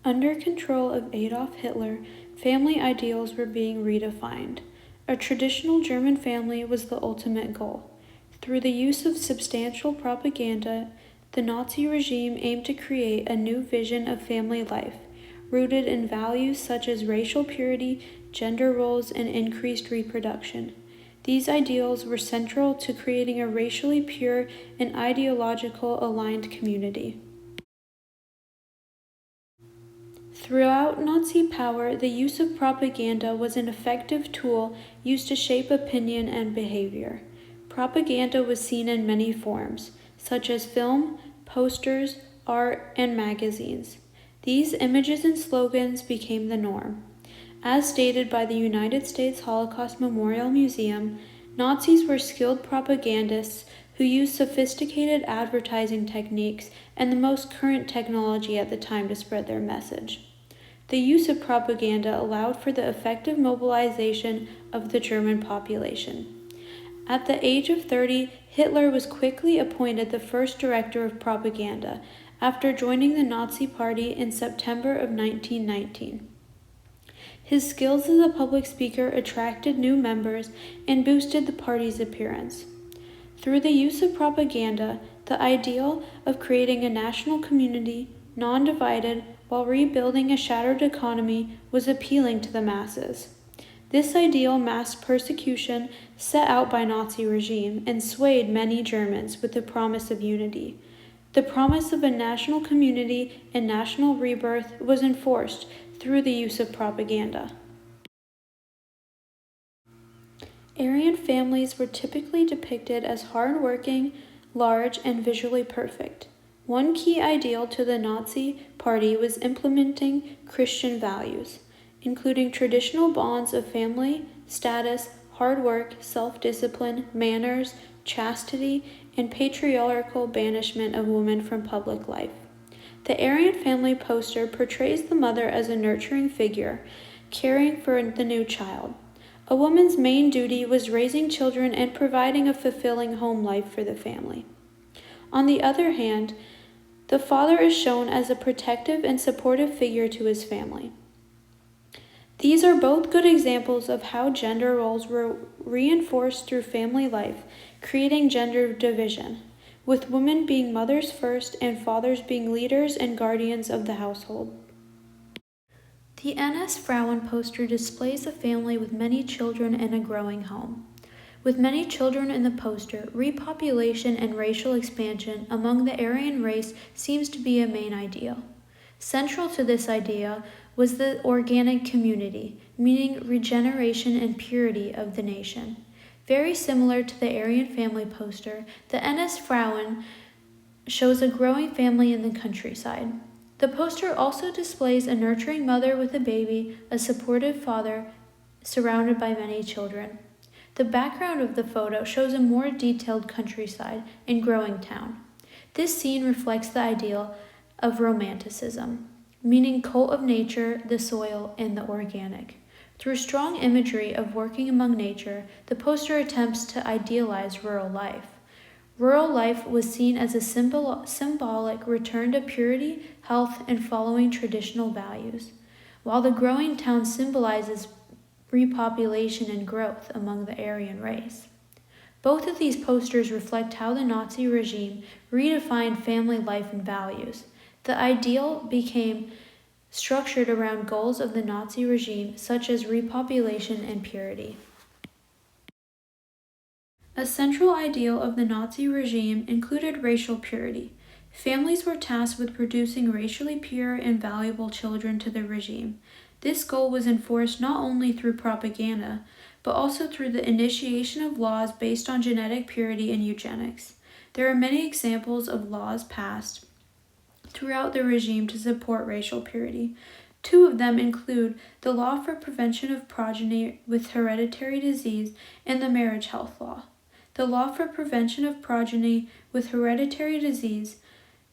Under control of Adolf Hitler, family ideals were being redefined. A traditional German family was the ultimate goal. Through the use of substantial propaganda, the Nazi regime aimed to create a new vision of family life, rooted in values such as racial purity, gender roles, and increased reproduction. These ideals were central to creating a racially pure and ideological aligned community. Throughout Nazi power, the use of propaganda was an effective tool used to shape opinion and behavior. Propaganda was seen in many forms, such as film, posters, art, and magazines. These images and slogans became the norm. As stated by the United States Holocaust Memorial Museum, Nazis were skilled propagandists who used sophisticated advertising techniques and the most current technology at the time to spread their message. The use of propaganda allowed for the effective mobilization of the German population. At the age of 30, Hitler was quickly appointed the first director of propaganda after joining the Nazi Party in September of 1919. His skills as a public speaker attracted new members and boosted the party's appearance. Through the use of propaganda, the ideal of creating a national community, non-divided, while rebuilding a shattered economy, was appealing to the masses. This ideal masked persecution set out by Nazi regime and swayed many Germans with the promise of unity. The promise of a national community and national rebirth was enforced through the use of propaganda. Aryan families were typically depicted as hard-working, large, and visually perfect. One key ideal to the Nazi Party was implementing Christian values, including traditional bonds of family, status, hard work, self-discipline, manners, chastity, and patriarchal banishment of women from public life. The Aryan family poster portrays the mother as a nurturing figure, caring for the new child. A woman's main duty was raising children and providing a fulfilling home life for the family. On the other hand, the father is shown as a protective and supportive figure to his family. These are both good examples of how gender roles were reinforced through family life, creating gender division, with women being mothers first and fathers being leaders and guardians of the household. The NS Frauen poster displays a family with many children and a growing home. With many children in the poster, repopulation and racial expansion among the Aryan race seems to be a main ideal. Central to this idea was the organic community, meaning regeneration and purity of the nation. Very similar to the Aryan family poster, the NS Frauen shows a growing family in the countryside. The poster also displays a nurturing mother with a baby, a supportive father, surrounded by many children. The background of the photo shows a more detailed countryside and growing town. This scene reflects the ideal of romanticism, meaning cult of nature, the soil, and the organic. Through strong imagery of working among nature, the poster attempts to idealize rural life. Rural life was seen as a symbolic return to purity, health, and following traditional values, while the growing town symbolizes repopulation and growth among the Aryan race. Both of these posters reflect how the Nazi regime redefined family life and values. The ideal became structured around goals of the Nazi regime, such as repopulation and purity. A central ideal of the Nazi regime included racial purity. Families were tasked with producing racially pure and valuable children to the regime. This goal was enforced not only through propaganda, but also through the initiation of laws based on genetic purity and eugenics. There are many examples of laws passed throughout the regime to support racial purity. Two of them include the Law for Prevention of Progeny with Hereditary Disease and the Marriage Health Law. The Law for Prevention of Progeny with Hereditary Disease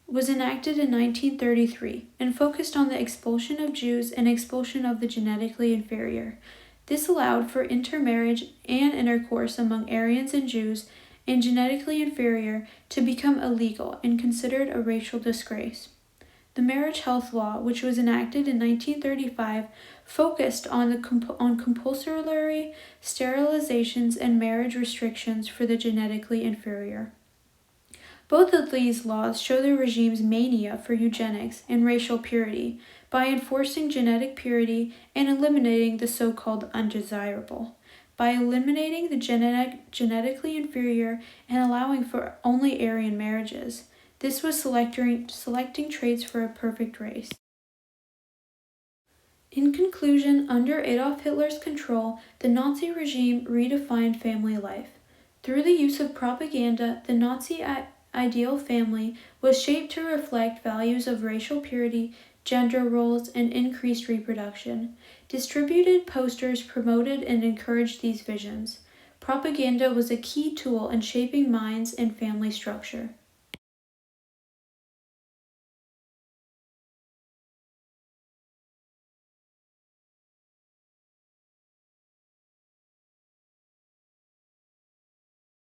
was enacted in 1933 and focused on the expulsion of Jews and expulsion of the genetically inferior. This allowed for intermarriage and intercourse among Aryans and Jews and genetically inferior to become illegal and considered a racial disgrace. The marriage health law, which was enacted in 1935, focused on compulsory sterilizations and marriage restrictions for the genetically inferior. Both of these laws show the regime's mania for eugenics and racial purity by enforcing genetic purity and eliminating the so-called undesirable. By eliminating the genetically inferior and allowing for only Aryan marriages. This was selecting traits for a perfect race. In conclusion, under Adolf Hitler's control, the Nazi regime redefined family life. Through the use of propaganda, the Nazi ideal family was shaped to reflect values of racial purity, gender roles, and increased reproduction. Distributed posters promoted and encouraged these visions. Propaganda was a key tool in shaping minds and family structure.